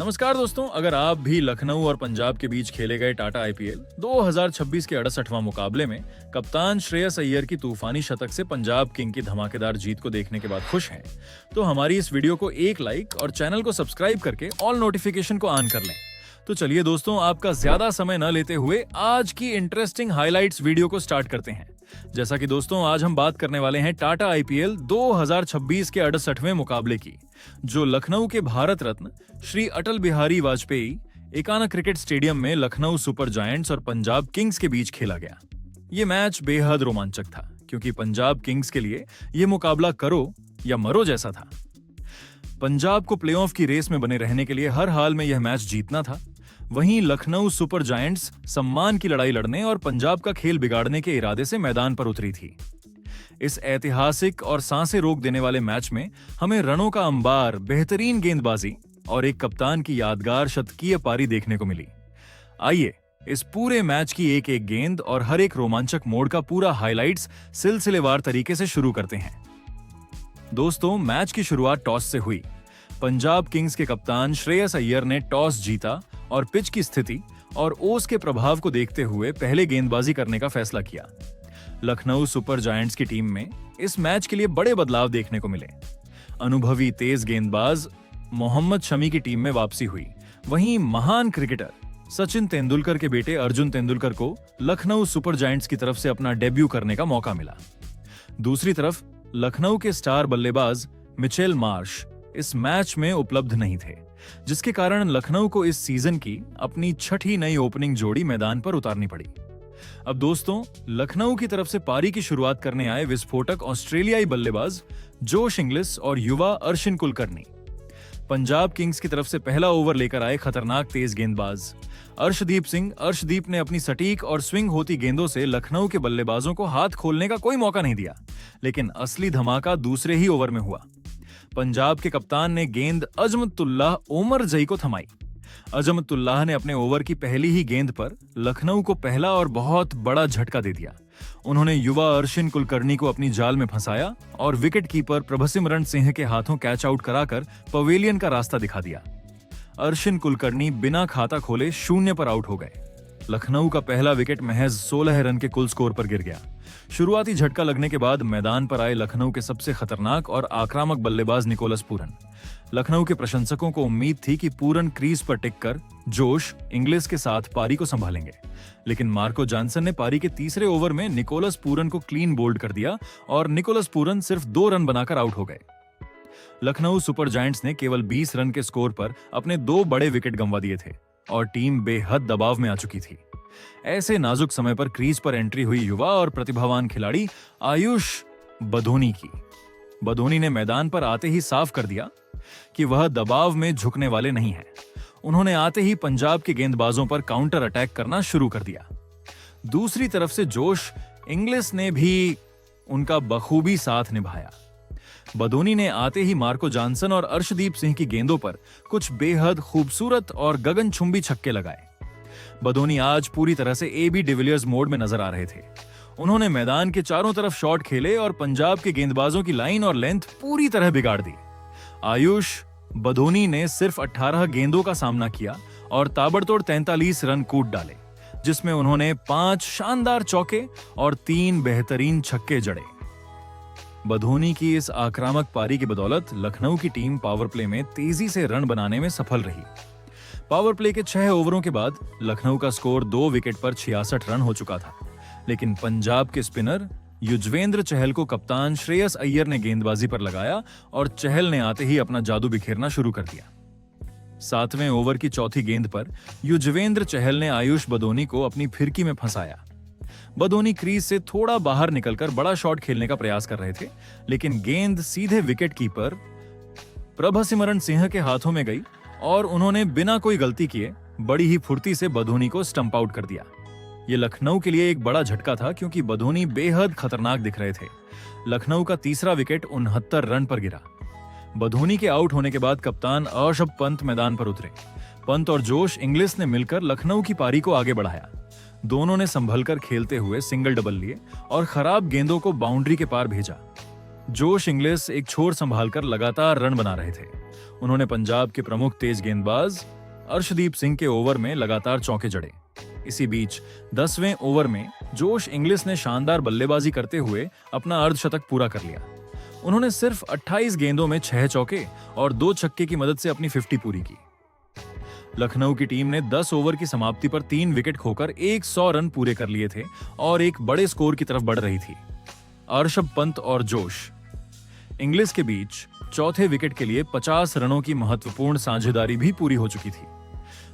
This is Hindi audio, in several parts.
नमस्कार दोस्तों, अगर आप भी लखनऊ और पंजाब के बीच खेले गए टाटा आईपीएल 2026 के 68वां मुकाबले में कप्तान श्रेयस अय्यर की तूफानी शतक से पंजाब किंग की धमाकेदार जीत को देखने के बाद खुश हैं, तो हमारी इस वीडियो को एक लाइक और चैनल को सब्सक्राइब करके ऑल नोटिफिकेशन को ऑन कर लें। तो चलिए दोस्तों, आपका ज्यादा समय न लेते हुए आज की इंटरेस्टिंग हाइलाइट्स वीडियो को स्टार्ट करते हैं। जैसा कि दोस्तों, आज हम बात करने वाले हैं टाटा आईपीएल 2026 के 68वें मुकाबले की, जो लखनऊ के भारत रत्न श्री अटल बिहारी वाजपेयी एकाना क्रिकेट स्टेडियम में लखनऊ सुपर जायंट्स और पंजाब किंग्स के बीच खेला गया। ये मैच बेहद रोमांचक था, क्योंकि पंजाब किंग्स के लिए ये मुकाबला करो या मरो जैसा था। पंजाब को प्लेऑफ की रेस में बने रहने के लिए हर हाल में यह मैच जीतना था। वहीं लखनऊ सुपर जायंट्स सम्मान की लड़ाई लड़ने और पंजाब का खेल बिगाड़ने के इरादे से मैदान पर उतरी थी। इस ऐतिहासिक और सांसें रोक देने वाले मैच में हमें रनों का अंबार, बेहतरीन गेंदबाजी और एक कप्तान की यादगार शतकीय पारी देखने को मिली। आइए इस पूरे मैच की एक एक गेंद और हर एक रोमांचक मोड़ का पूरा हाइलाइट्स सिलसिलेवार तरीके से शुरू करते हैं। दोस्तों, मैच की शुरुआत टॉस से हुई। पंजाब किंग्स के कप्तान श्रेयस अय्यर ने टॉस जीता और पिच की स्थिति और ओस के प्रभाव को देखते हुए पहले गेंदबाजी करने का फैसला किया। लखनऊ सुपर जायंट्स की टीम में इस मैच के लिए बड़े बदलाव देखने को मिले। अनुभवी तेज गेंदबाज मोहम्मद शमी की टीम में वापसी हुई। वहीं महान क्रिकेटर सचिन तेंदुलकर के बेटे अर्जुन तेंदुलकर को लखनऊ सुपर जायंट्स की तरफ से अपना डेब्यू करने का मौका मिला। दूसरी तरफ लखनऊ के स्टार बल्लेबाज मिचेल मार्श इस मैच में उपलब्ध नहीं थे, जिसके कारण लखनऊ को इस सीजन की अपनी छठी नई ओपनिंग जोड़ी मैदान पर उतारनी पड़ी। अब दोस्तों, लखनऊ की तरफ से पारी की शुरुआत करने आए विस्फोटक ऑस्ट्रेलियाई बल्लेबाज जोश इंग्लिस और युवा अर्शिन कुलकर्णी। पंजाब किंग्स की तरफ से पहला ओवर लेकर आए खतरनाक तेज गेंदबाज अर्शदीप सिंह। अर्शदीप ने अपनी सटीक और स्विंग होती गेंदों से लखनऊ के बल्लेबाजों को हाथ खोलने का कोई मौका नहीं दिया, लेकिन असली धमाका दूसरे ही ओवर में हुआ। पंजाब के कप्तान ने गेंद अजमतुल्लाह ओमर जई को थमाई। अजमतुल्लाह ने अपने ओवर की पहली ही गेंद पर लखनऊ को पहला और बहुत बड़ा झटका दे दिया। उन्होंने युवा अर्शिन कुलकर्णी को अपनी जाल में फंसाया और विकेट कीपर प्रभसिमरन सिंह के हाथों कैच आउट कराकर पवेलियन का रास्ता दिखा दिया। अर्शिन कुलकर्णी बिना खाता खोले 0 पर आउट हो गए। लखनऊ का पहला विकेट महज 16 रन के कुल स्कोर पर गिर गया। शुरुआती झटका लगने के बाद मैदान पर आए लखनऊ के सबसे खतरनाक और आक्रामक बल्लेबाज निकोलस पूरन। लखनऊ के प्रशंसकों को उम्मीद थी कि पूरन क्रीज पर टिककर जोश इंग्लिस के साथ पारी को संभालेंगे, लेकिन मार्को जॉनसन ने पारी के तीसरे ओवर में निकोलस पूरन को क्लीन बोल्ड कर दिया और निकोलस पूरन सिर्फ 2 रन बनाकर आउट हो गए। लखनऊ सुपर जायंट्स ने केवल 20 रन के स्कोर पर अपने 2 बड़े विकेट गंवा दिए थे और टीम बेहद दबाव में आ चुकी थी। ऐसे नाजुक समय पर क्रीज पर एंट्री हुई युवा और प्रतिभावान खिलाड़ी आयुष बदोनी की। बदोनी ने मैदान पर आते ही साफ कर दिया कि वह दबाव में झुकने वाले नहीं हैं। उन्होंने आते ही पंजाब के गेंदबाजों पर काउंटर अटैक करना शुरू कर दिया। दूसरी तरफ से जोश इंग्लिस ने भी उनका बखूबी साथ निभाया। बदोनी ने आते ही मार्को जॉनसन और अर्शदीप सिंह की गेंदों पर कुछ बेहद खूबसूरत और गगनचुंबी छक्के लगाए। बदोनी आज पूरी तरह से एबी डिविलियर्स मोड में नजर आ रहे थे। उन्होंने मैदान के चारों तरफ शॉट खेले और पंजाब के गेंदबाजों की लाइन और लेंथ पूरी तरह बिगाड़ दी। आयुष बदोनी ने सिर्फ 18 गेंदों का सामना किया और ताबड़तोड़ 43 रन कूट डाले, जिसमें उन्होंने 5 शानदार चौके और 3 बेहतरीन छक्के जड़े। बदोनी की इस आक्रामक पारी की बदौलत लखनऊ की टीम पावर प्ले में तेजी से रन बनाने में सफल रही। पावर प्ले के 6 ओवरों के बाद लखनऊ का स्कोर 2 विकेट पर 66 रन हो चुका था, लेकिन पंजाब के स्पिनर युजवेंद्र चहल को कप्तान श्रेयस अय्यर ने गेंदबाजी पर लगाया और चहल ने आते ही अपना जादू बिखेरना शुरू कर दिया। 7वें ओवर की चौथी गेंद पर युजवेंद्र चहल ने आयुष बदोनी को अपनी फिरकी में फंसाया। बदोनी क्रीज से थोड़ा बाहर निकलकर बड़ा शॉट खेलने का प्रयास कर रहे थे, लेकिन गेंद सीधे विकेट कीपर प्रभसिमरन सिंह के हाथों में गई और उन्होंने बिना कोई गलती किए बड़ी ही फुर्ती से बदोनी को स्टंप आउट कर दिया। ये लखनऊ के लिए एक बड़ा झटका था, क्योंकि बदोनी बेहद खतरनाक दिख रहे थे। लखनऊ का तीसरा विकेट 69 रन पर गिरा। बदोनी के आउट होने के बाद कप्तान ऋषभ पंत मैदान पर उतरे। पंत और जोश इंग्लिस ने मिलकर लखनऊ की पारी को आगे बढ़ाया। दोनों ने संभलकर खेलते हुए सिंगल डबल लिए और खराब गेंदों को बाउंड्री के पार भेजा। जोश इंग्लिस एक छोर संभालकर लगातार रन बना रहे थे। उन्होंने पंजाब के प्रमुख तेज गेंदबाज अर्शदीप सिंह के ओवर में लगातार चौके जड़े। इसी बीच 10वें ओवर में जोश इंग्लिस ने शानदार बल्लेबाजी करते हुए अपना अर्धशतक पूरा कर लिया। उन्होंने सिर्फ 28 गेंदों में 6 चौके और 2 छक्के की मदद से अपनी 50 पूरी की। लखनऊ की टीम ने 10 ओवर की समाप्ति पर 3 विकेट खोकर 100 रन पूरे कर लिए थे और एक बड़े स्कोर की तरफ बढ़ रही थी। ऋषभ पंत और जोश इंग्लिस के बीच चौथे विकेट के लिए 50 रनों की महत्वपूर्ण साझेदारी भी पूरी हो चुकी थी।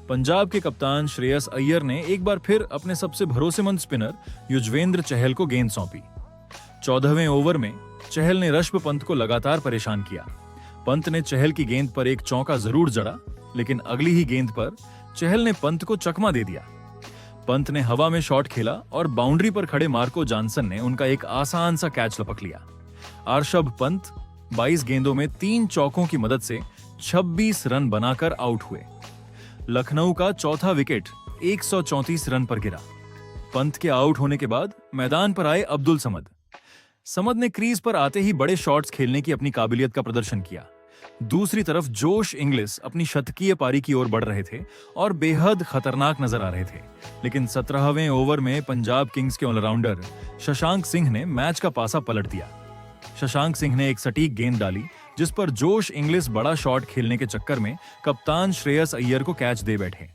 पंजाब के कप्तान श्रेयस अय्यर ने एक बार फिर अपने सबसे भरोसेमंद स्पिनर युजवेंद्र चहल को गेंद सौंपी। 14वें ओवर में चहल ने ऋषभ पंत को लगातार परेशान किया। पंत ने चहल की गेंद पर एक चौका जरूर जड़ा, लेकिन अगली ही गेंद पर चहल ने पंत को चकमा दे दिया। पंत ने हवा में शॉट खेला और बाउंड्री पर खड़े मार्को जॉनसन ने उनका एक आसान सा कैच लपक लिया। ऋषभ पंत 22 गेंदों में 3 चौकों की मदद से 26 रन बनाकर आउट हुए। लखनऊ का चौथा विकेट 134 रन पर गिरा। पंत के आउट होने के बाद मैदान पर आए अब्दुल समद। समद ने क्रीज पर आते ही बड़े शॉट्स खेलने की अपनी काबिलियत का प्रदर्शन किया। दूसरी तरफ जोश इंग्लिस अपनी शतकीय पारी की ओर बढ़ रहे थे और बेहद खतरनाक नजर आ रहे थे, लेकिन 17वें ओवर में पंजाब किंग्स के ऑलराउंडर शशांक सिंह ने मैच का पासा पलट दिया। शशांक सिंह ने एक सटीक गेंद डाली जिस पर जोश इंग्लिस बड़ा शॉट खेलने के चक्कर में कप्तान श्रेयस अय्यर को कैच दे बैठे।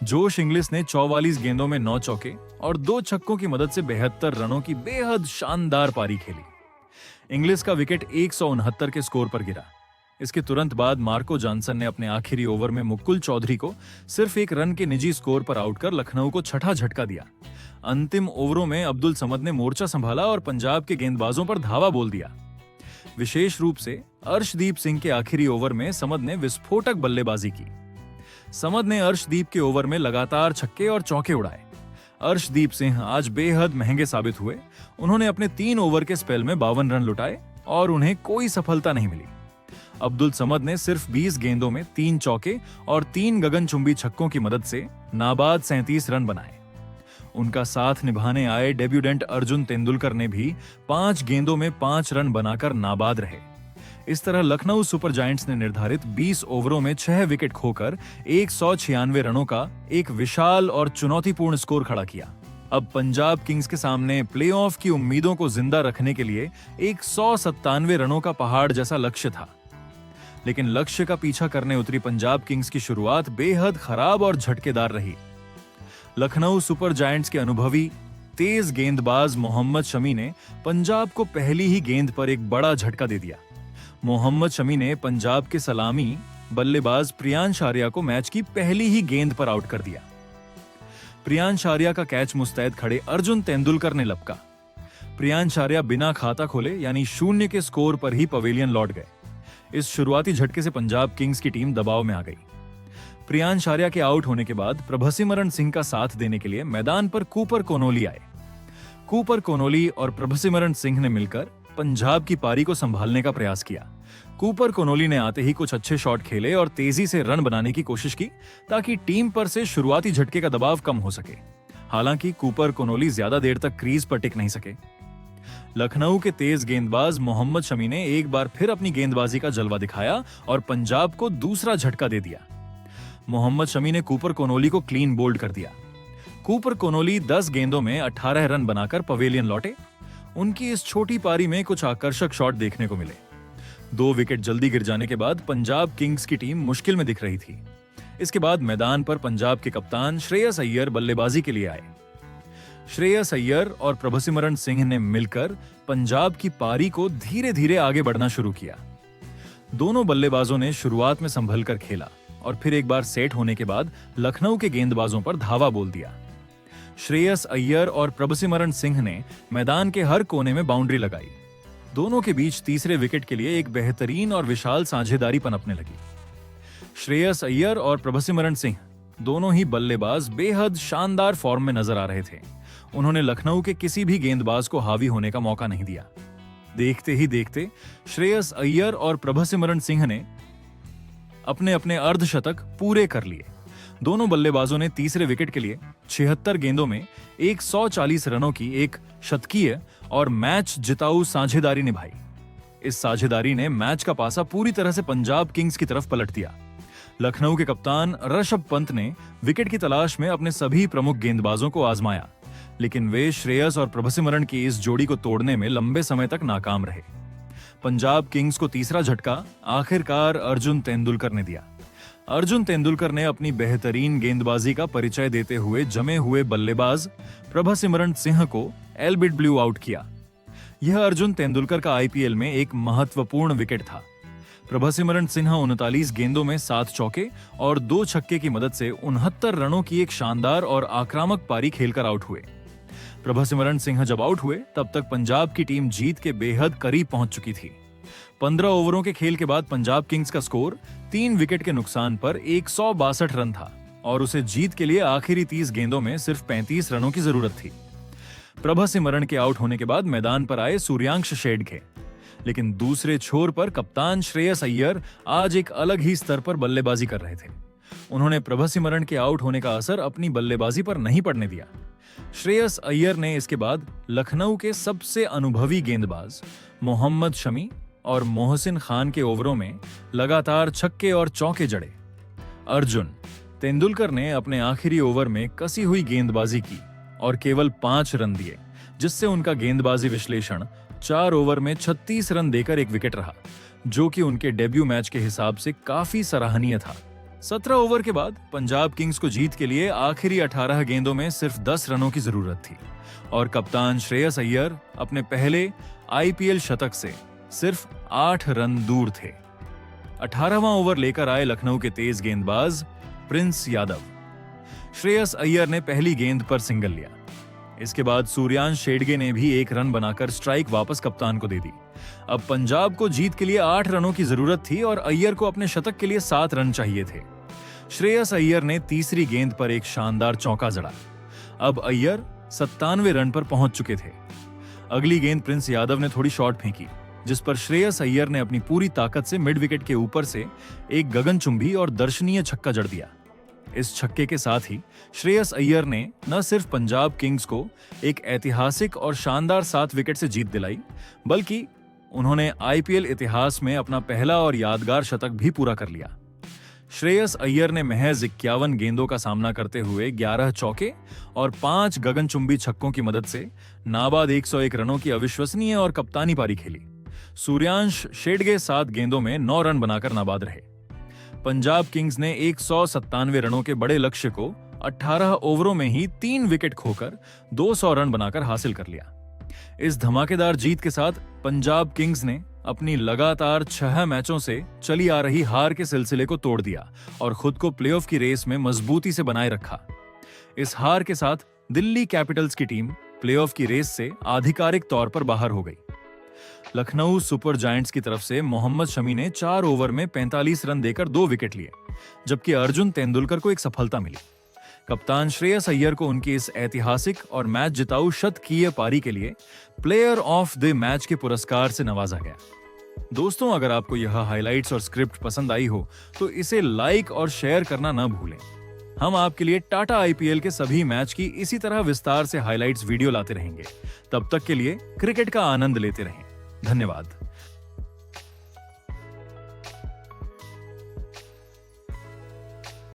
जोश इंग्लिस ने 44 गेंदों में 9 चौके और 2 छक्कों की मदद से 72 रनों की बेहद शानदार पारी खेली। इंग्लिस का विकेट 169 के स्कोर पर गिरा। इसके तुरंत बाद मार्को जॉनसन ने अपने आखिरी ओवर में मुकुल चौधरी को सिर्फ 1 रन के निजी स्कोर पर आउट कर लखनऊ को छठा झटका दिया। अंतिम ओवरों में अब्दुल समद ने मोर्चा संभाला और पंजाब के गेंदबाजों पर धावा बोल दिया। विशेष रूप से अर्शदीप सिंह के आखिरी ओवर में समद ने विस्फोटक बल्लेबाजी की। समद ने अर्शदीप के ओवर में लगातार छक्के और चौके उड़ाए। अर्शदीप सिंह आज बेहद महंगे साबित हुए। उन्होंने अपने 3 ओवर के स्पेल में 52 रन लुटाए और उन्हें कोई सफलता नहीं मिली। अब्दुल समद ने सिर्फ 20 गेंदों में 3 चौके और 3 गगनचुंबी छक्कों की मदद से नाबाद 37 रन बनाए। उनका साथ निभाने आए डेब्यूटेंट अर्जुन तेंदुलकर ने भी 5 गेंदों में 5 रन बनाकर नाबाद रहे। इस तरह लखनऊ सुपर जायंट्स ने निर्धारित 20 ओवरों में 6 विकेट खोकर 196 रनों का एक विशाल और चुनौतीपूर्ण स्कोर खड़ा किया। अब पंजाब किंग्स के सामने प्लेऑफ की उम्मीदों को जिंदा रखने के लिए 197 रनों का पहाड़ जैसा लक्ष्य था, लेकिन लक्ष्य का पीछा करने उतरी पंजाब किंग्स की शुरुआत बेहद खराब और झटकेदार रही। लखनऊ सुपर जायंट्स के अनुभवी तेज गेंदबाज मोहम्मद शमी ने पंजाब को पहली ही गेंद पर एक बड़ा झटका दे दिया। मोहम्मद शमी ने पंजाब के सलामी बल्लेबाज प्रियांश आर्या को मैच की पहली ही गेंद पर आउट कर दिया। प्रियांश आर्या का कैच मुस्तैद खड़े अर्जुन तेंदुलकर ने लपका। प्रियांश आर्या बिना खाता खोले यानी 0 के स्कोर पर ही पवेलियन लौट गए। इस शुरुआती झटके से पंजाब किंग्स की टीम दबाव में आ गई। प्रियांश आर्या के आउट होने के बाद प्रभसिमरन सिंह का साथ देने के लिए मैदान पर कूपर कोनोली आए। कूपर कोनोली और प्रभसिमरन सिंह ने मिलकर पंजाब की पारी को संभालने का प्रयास किया। कूपर कोनोली ने आते ही कुछ अच्छे शॉट खेले और तेजी से रन बनाने की कोशिश की ताकि टीम पर से शुरुआती झटके का दबाव कम हो सके। हालांकि कूपर कोनोली ज्यादा देर तक क्रीज पर टिक नहीं सके। लखनऊ के तेज गेंदबाज मोहम्मद शमी ने एक बार फिर अपनी गेंदबाजी का जलवा दिखाया और पंजाब को दूसरा झटका दे दिया। मोहम्मद शमी ने कूपर कोनोली को क्लीन बोल्ड कर दिया। कूपर कोनोली 10 गेंदों में 18 रन बनाकर पवेलियन लौटे। उनकी इस छोटी पारी में कुछ आकर्षक शॉट देखने को मिले। 2 विकेट जल्दी गिर जाने के बाद पंजाब किंग्स की टीम मुश्किल में दिख रही थी। इसके बाद मैदान पर पंजाब के कप्तान श्रेयस अय्यर बल्लेबाजी के लिए आए। श्रेयस अय्यर और प्रभसिमरन सिंह ने मिलकर पंजाब की पारी को धीरे धीरे आगे बढ़ना शुरू किया। दोनों बल्लेबाजों ने शुरुआत में संभल कर खेला और फिर एक बार सेट होने के बाद लखनऊ के गेंदबाजों पर धावा बोल दिया। श्रेयस अय्यर और प्रभसिमरन सिंह ने मैदान के हर कोने में बाउंड्री लगाई। दोनों के बीच तीसरे विकेट के लिए एक बेहतरीन और विशाल साझेदारी पनपने लगी। श्रेयस अय्यर और प्रभसिमरन सिंह दोनों ही बल्लेबाज बेहद शानदार फॉर्म में नजर आ रहे थे। उन्होंने लखनऊ के किसी भी गेंदबाज को हावी होने का मौका नहीं दिया। देखते ही देखते श्रेयस अय्यर और प्रभसिमरन सिंह ने अपने अपने अर्धशतक पूरे कर लिए। दोनों बल्लेबाजों ने तीसरे विकेट के लिए 76 गेंदों में 140 रनों की एक शतकीय और मैच जिताऊ साझेदारी निभाई। इस साझेदारी ने मैच का पासा पूरी तरह से पंजाब किंग्स की तरफ पलट दिया। लखनऊ के कप्तान ऋषभ पंत ने विकेट की तलाश में अपने सभी प्रमुख गेंदबाजों को आजमाया, लेकिन वे श्रेयस और प्रभसिमरन की इस जोड़ी को तोड़ने में लंबे समय तक नाकाम रहे। पंजाब किंग्स को तीसरा झटका आखिरकार अर्जुन तेंदुलकर ने दिया। अर्जुन तेंदुलकर ने अपनी बेहतरीन गेंदबाजी का परिचय देते हुए जमे हुए बल्लेबाज प्रभसिमरन सिंह को एल्बिट ब्लू आउट किया। यह अर्जुन तेंदुलकर का आईपीएल में एक महत्वपूर्ण विकेट था। प्रभसिमरन सिंह 39 गेंदों में 7 चौके और 2 छक्के की मदद से 69 रनों की एक शानदार और आक्रामक पारी खेलकर आउट हुए। प्रभसिमरन सिंह जब आउट हुए तब तक पंजाब की टीम जीत के बेहद करीब पहुंच चुकी थी। 15 ओवरों के खेल के बाद पंजाब किंग्स का स्कोर 3 विकेट के नुकसान पर 162 रन था और उसे जीत के लिए आखिरी 30 गेंदों में सिर्फ 35 रनों की जरूरत थी। प्रभसिमरन के आउट होने के बाद मैदान पर आए सूर्यांश शेडगे, लेकिन दूसरे छोर पर कप्तान श्रेयस अय्यर आज एक अलग ही स्तर पर बल्लेबाजी कर रहे थे। उन्होंने प्रभसिमरन के आउट होने का असर अपनी बल्लेबाजी पर नहीं पड़ने दिया। श्रेयस अय्यर ने इसके बाद लखनऊ के सबसे अनुभवी गेंदबाज मोहम्मद शमी और मोहसिन खान के ओवरों में लगातार छक्के और चौके जड़े। अर्जुन तेंदुलकर ने अपने आखिरी ओवर में कसी हुई गेंदबाजी की और केवल 5 रन दिए, जिससे उनका गेंदबाजी विश्लेषण 4 ओवर में 36 रन देकर एक विकेट रहा, जो कि उनके डेब्यू मैच के हिसाब से काफी सराहनीय था। 17 ओवर के बाद पंजाब किंग्स को जीत के लिए आखिरी 18 गेंदों में सिर्फ 10 रनों की जरूरत थी और कप्तान श्रेयस अय्यर अपने पहले आईपीएल शतक से सिर्फ 8 रन दूर थे। 18वां ओवर लेकर आए लखनऊ के तेज गेंदबाज प्रिंस यादव। श्रेयस अय्यर ने पहली गेंद पर सिंगल लिया। इसके बाद सूर्यांश शेडगे ने भी 1 रन बनाकर स्ट्राइक वापस कप्तान को दे दी। अब पंजाब को जीत के लिए 8 रनों की जरूरत थी और अय्यर को अपने शतक के लिए 7 रन चाहिए थे। श्रेयस अय्यर ने तीसरी गेंद पर एक शानदार चौका जड़ा। अब अय्यर 97 रन पर पहुंच चुके थे। अगली गेंद प्रिंस यादव ने थोड़ी शॉर्ट फेंकी, जिस पर श्रेयस अय्यर ने अपनी पूरी ताकत से मिड विकेट के ऊपर से एक गगनचुंबी और दर्शनीय छक्का जड़ दिया। इस छक्के के साथ ही श्रेयस अय्यर ने न सिर्फ पंजाब किंग्स को एक ऐतिहासिक और शानदार 7 विकेट से जीत दिलाई, बल्कि उन्होंने आईपीएल इतिहास में अपना पहला और यादगार शतक भी पूरा कर लिया। श्रेयस अय्यर ने महज 51 गेंदों का सामना करते हुए 11 चौके और 5 गगनचुंबी छक्कों की मदद से नाबाद 101 रनों की अविश्वसनीय और कप्तानी पारी खेली। सूर्यांश शेडगे 7 गेंदों में 9 रन बनाकर नाबाद रहे। पंजाब किंग्स ने 197 रनों के बड़े लक्ष्य को 18 ओवरों में ही 3 विकेट खोकर 200 रन बनाकर हासिल कर लिया। इस धमाकेदार जीत के साथ पंजाब किंग्स ने अपनी लगातार 6 मैचों से चली आ रही हार के सिलसिले को तोड़ दिया और खुद को प्लेऑफ की रेस में मजबूती से बनाए रखा। इस हार के साथ दिल्ली कैपिटल्स की टीम प्लेऑफ की रेस से आधिकारिक तौर पर बाहर हो गई। लखनऊ सुपर जायंट्स की तरफ से मोहम्मद शमी ने 4 ओवर में 45 रन देकर 2 विकेट लिए, जबकि अर्जुन तेंदुलकर को एक सफलता मिली। कप्तान श्रेयस अय्यर को उनकी इस ऐतिहासिक और मैच जिताऊ शतकीय पारी के लिए प्लेयर ऑफ द मैच के पुरस्कार से नवाजा गया। दोस्तों, अगर आपको यह हाइलाइट्स और स्क्रिप्ट पसंद आई हो तो इसे लाइक और शेयर करना न भूलें। हम आपके लिए टाटा आईपीएल के सभी मैच की इसी तरह विस्तार से हाइलाइट्स वीडियो लाते रहेंगे। तब तक के लिए क्रिकेट का आनंद लेते रहें। धन्यवाद।